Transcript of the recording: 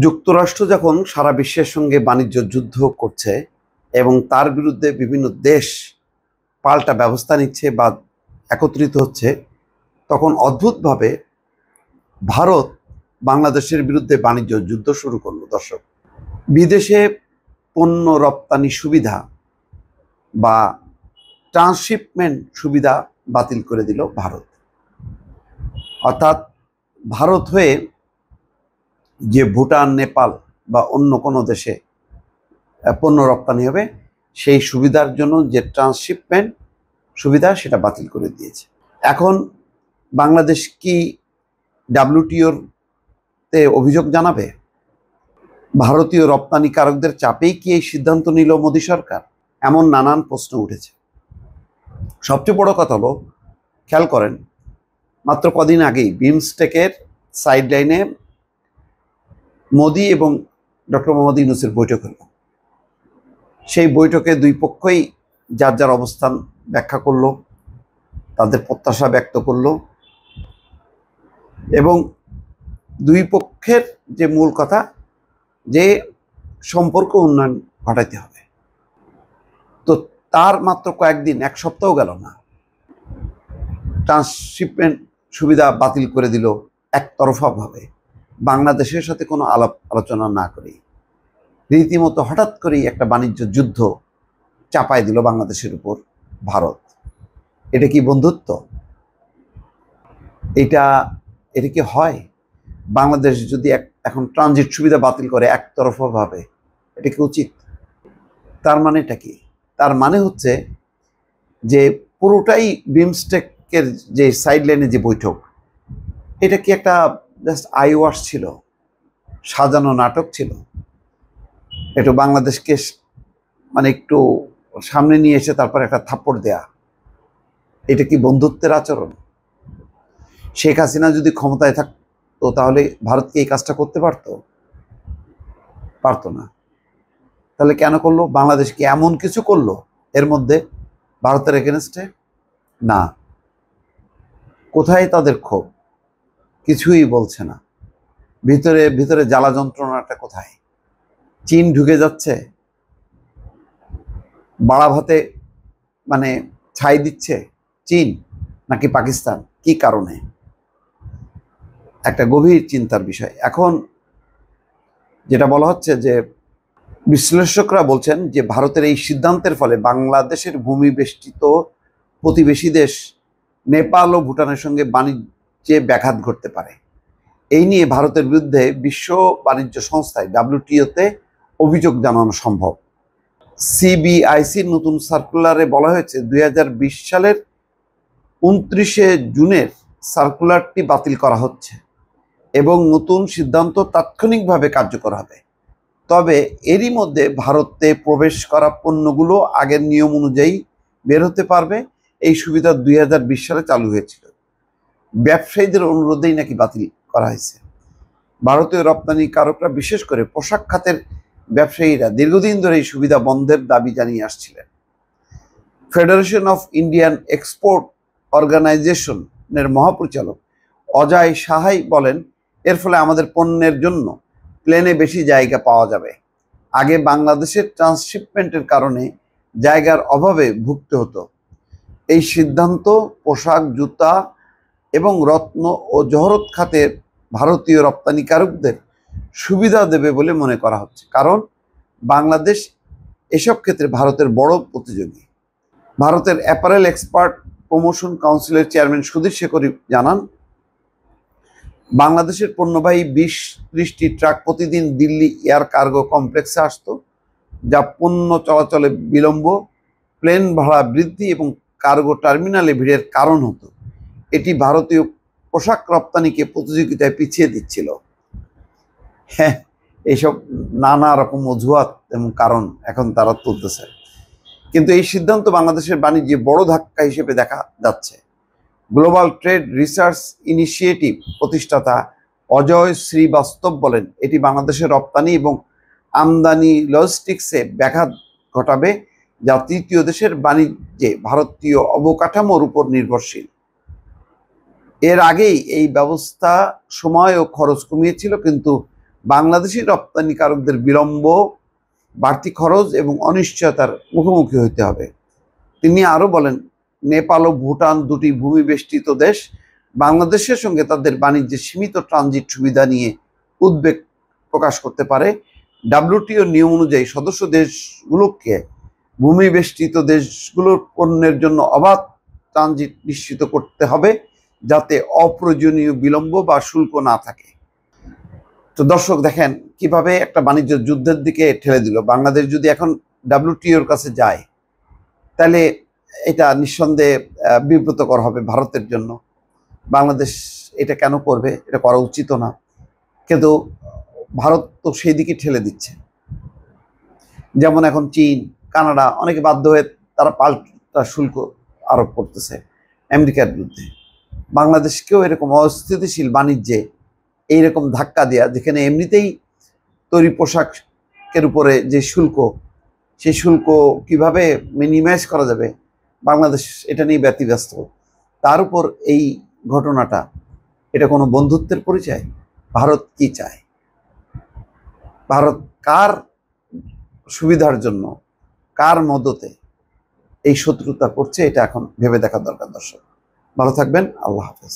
যুক্তরাষ্ট্র যখন সারা বিশ্বের সঙ্গে বাণিজ্য যুদ্ধ করছে এবং তার বিরুদ্ধে বিভিন্ন দেশ পাল্টা ব্যবস্থা নিচ্ছে বা একত্রিত হচ্ছে, তখন অদ্ভুতভাবে ভারত বাংলাদেশের বিরুদ্ধে বাণিজ্য যুদ্ধ শুরু করলো। দর্শক, বিদেশে পণ্য রপ্তানি সুবিধা বা ট্রান্সশিপমেন্ট সুবিধা বাতিল করে দিল ভারত। অর্থাৎ ভারত হয়ে যে ভুটান, নেপাল বা অন্য কোনো দেশে পণ্য রপ্তানি হবে, সেই সুবিধার জন্য যে ট্রান্সশিপমেন্ট সুবিধা সেটা বাতিল করে দিয়েছে। এখন বাংলাদেশ কি WTO-তে অভিযোগ জানাবে? ভারতীয় রপ্তানিকারকদের চাপেই কি এই সিদ্ধান্ত নিল মোদী সরকার? এমন নানান প্রশ্ন উঠেছে। সবচেয়ে বড় কথা হলো, খেয়াল করেন, মাত্র কদিন আগেই বিমস্টেকের সাইডলাইনে মোদি এবং ডক্টর মোহাম্মদ ইউনূসের বৈঠক হলো। সেই বৈঠকে দুই পক্ষই যার যার অবস্থান ব্যাখ্যা করলো, তাদের প্রত্যাশা ব্যক্ত করলো এবং দুই পক্ষের যে মূল কথা, যে সম্পর্ক উন্নয়ন ঘটাইতে হবে। তো তার মাত্র কয়েকদিন, এক সপ্তাহ গেল না, ট্রান্সশিপমেন্ট সুবিধা বাতিল করে দিল একতরফাভাবে, বাংলাদেশের সাথে কোনো আলাপ আলোচনা না করেই। রীতিমতো হঠাৎ করেই একটা বাণিজ্য যুদ্ধ চাপায় দিল বাংলাদেশের উপর ভারত। এটা কি বন্ধুত্ব? এটা কি হয়? বাংলাদেশ যদি এখন ট্রানজিট সুবিধা বাতিল করে একতরফাভাবে, এটা কি উচিত? তার মানে এটা কি? তার মানে হচ্ছে যে পুরোটাই বিমস্টেকের যে সাইডলাইনে যে বৈঠক, এটা কি একটা জাস্ট আই ওয়াশ ছিল, সাজানো নাটক ছিল? একটু বাংলাদেশকে মানে একটু সামনে নিয়ে এসে তারপর একটা থাপ্পড় দেয়া, এটা কি বন্ধুত্বের আচরণ? শেখ হাসিনা যদি ক্ষমতায় থাকতো তাহলে ভারত কি এই কাজটা করতে পারতো না। তাহলে কেন করলো? বাংলাদেশ কি এমন কিছু করলো এর মধ্যে ভারতের এগেনস্টে? না। কোথায় তাদের ক্ষোভ? কিছুই বলছে না। ভিতরে ভিতরে জ্বালা যন্ত্রণাটা কোথায়? চীন ঢুকে যাচ্ছে, বাড়া ভাতে মানে ছাই দিচ্ছে চীন নাকি পাকিস্তান? কি কারণে? একটা গভীর চিন্তার বিষয়। এখন যেটা বলা হচ্ছে যে বিশ্লেষকরা বলছেন যে ভারতের এই সিদ্ধান্তের ফলে বাংলাদেশের ভূমিবেষ্টিত প্রতিবেশী দেশ নেপাল ও ভুটানের সঙ্গে বাণিজ্যে ব্যাঘাত ঘটতে পারে। এই নিয়ে ভারতের বিরুদ্ধে বিশ্ব বাণিজ্য সংস্থায় WTO-তে অভিযোগ জানানো সম্ভব। CBICর নতুন সার্কুলারে বলা হয়েছে 2020 সালের 29শে জুনের সার্কুলারটি বাতিল করা হচ্ছে এবং নতুন সিদ্ধান্ত তাৎক্ষণিকভাবে কার্যকর হবে। তবে এরই মধ্যে ভারতে প্রবেশ করা পণ্যগুলো আগের নিয়ম অনুযায়ী বের হতে পারবে। এই সুবিধা 2020 সালে চালু হয়েছিল। ব্যবসায়ীদের অনুরোধেই নাকি বাতিল করা হয়েছে। ভারতীয় রপ্তানিকারকরা, বিশেষ করে পোশাক খাতের ব্যবসায়ীরা দীর্ঘদিন ধরে এই সুবিধা বন্ধের দাবি জানিয়ে আসছিলেন। ফেডারেশন অফ ইন্ডিয়ান এক্সপোর্ট অর্গানাইজেশনের মহাপরিচালক অজয় সাহাই বলেন, এর ফলে আমাদের পণ্যের জন্য প্লেনে বেশি জায়গা পাওয়া যাবে। আগে বাংলাদেশের ট্রান্সশিপমেন্টের কারণে জায়গার অভাবে ভুগতে হতো। এই সিদ্ধান্ত পোশাক, জুতা এবং রত্ন ও জহরত খাতের ভারতীয় রপ্তানিকারকদের সুবিধা দেবে বলে মনে করা হচ্ছে, কারণ বাংলাদেশ এসব ক্ষেত্রে ভারতের বড় প্রতিযোগী। ভারতের অ্যাপারেল এক্সপার্ট প্রমোশন কাউন্সিলের চেয়ারম্যান সুধীর শেখরী জানান, বাংলাদেশের পণ্যবাহী 20-30টি ট্রাক প্রতিদিন দিল্লি এয়ার কার্গো কমপ্লেক্সে আসতো, যা পণ্য চলাচলে বিলম্ব, প্লেন ভাড়া বৃদ্ধি এবং কার্গো টার্মিনালে ভিড়ের কারণ হতো। এটি ভারতীয় পোশাক রপ্তানিকে প্রতিযোগিতায় পিছিয়ে দিচ্ছিল। হ্যাঁ, এইসব নানা রকম অজুহাত এবং কারণ এখন তারা তুলতেছে, কিন্তু এই সিদ্ধান্ত বাংলাদেশের বাণিজ্যে বড় ধাক্কা হিসেবে দেখা যাচ্ছে। গ্লোবাল ট্রেড রিসার্চ ইনিশিয়েটিভ প্রতিষ্ঠাতা অজয় শ্রীবাস্তব বলেন, এটি বাংলাদেশের রপ্তানি এবং আমদানি লজিস্টিক্সে ব্যাঘাত ঘটাবে, যা তৃতীয় দেশের বাণিজ্যে ভারতীয় অবকাঠামোর উপর নির্ভরশীল। এর আগেই এই ব্যবস্থা সময় ও খরচ কমিয়েছিল, কিন্তু বাংলাদেশি রপ্তানিকারকদের বিলম্ব, বাড়তি খরচ এবং অনিশ্চয়তার মুখোমুখি হতে হবে। তিনি আরও বলেন, নেপাল ও ভুটান দুটি ভূমিবেষ্টিত দেশ বাংলাদেশের সঙ্গে তাদের বাণিজ্যের সীমিত ট্রানজিট সুবিধা নিয়ে উদ্বেগ প্রকাশ করতে পারে। ডাব্লিউটিও নিয়ম অনুযায়ী সদস্য দেশগুলোকে ভূমিবেষ্টিত দেশগুলোর পণ্যের জন্য অবাধ ট্রানজিট নিশ্চিত করতে হবে, যাতে অপ্রয়োজনীয় বিলম্ব বা শুল্ক না থাকে। তো দর্শক দেখেন কিভাবে একটা বাণিজ্য যুদ্ধের দিকে ঠেলে দিল। বাংলাদেশ যদি এখন ডাব্লিউটিওর কাছে যায়, তাহলে এটা নিঃসন্দেহে বিব্রতকর হবে ভারতের জন্য। বাংলাদেশ এটা কেন করবে? এটা করা উচিত না, কিন্তু ভারত তো সেই দিকে ঠেলে দিচ্ছে। যেমন এখন চীন, কানাডা অনেকে বাধ্য হয়ে তারা পাল্টা শুল্ক আরোপ করতেছে আমেরিকার বিরুদ্ধে। বাংলাদেশকেও এরকম অস্থিতিশীল বাণিজ্যে এইরকম ধাক্কা দেওয়া, যেখানে এমনিতেই তৈরি পোশাকের উপরে যে শুল্ক, সেই শুল্ক কিভাবে মিনিমাইজ করা যাবে, বাংলাদেশ এটা নিয়ে ব্যতিব্যস্ত। তার উপর এই ঘটনাটা, এটা কোনো বন্ধুত্বের পরিচয়? ভারত কি চায়? ভারত কার সুবিধার জন্য, কার মদতে এই শত্রুতা করছে, এটা এখন ভেবে দেখা দরকার। দর্শক ভালো থাকবেন, আল্লাহ হাফেজ।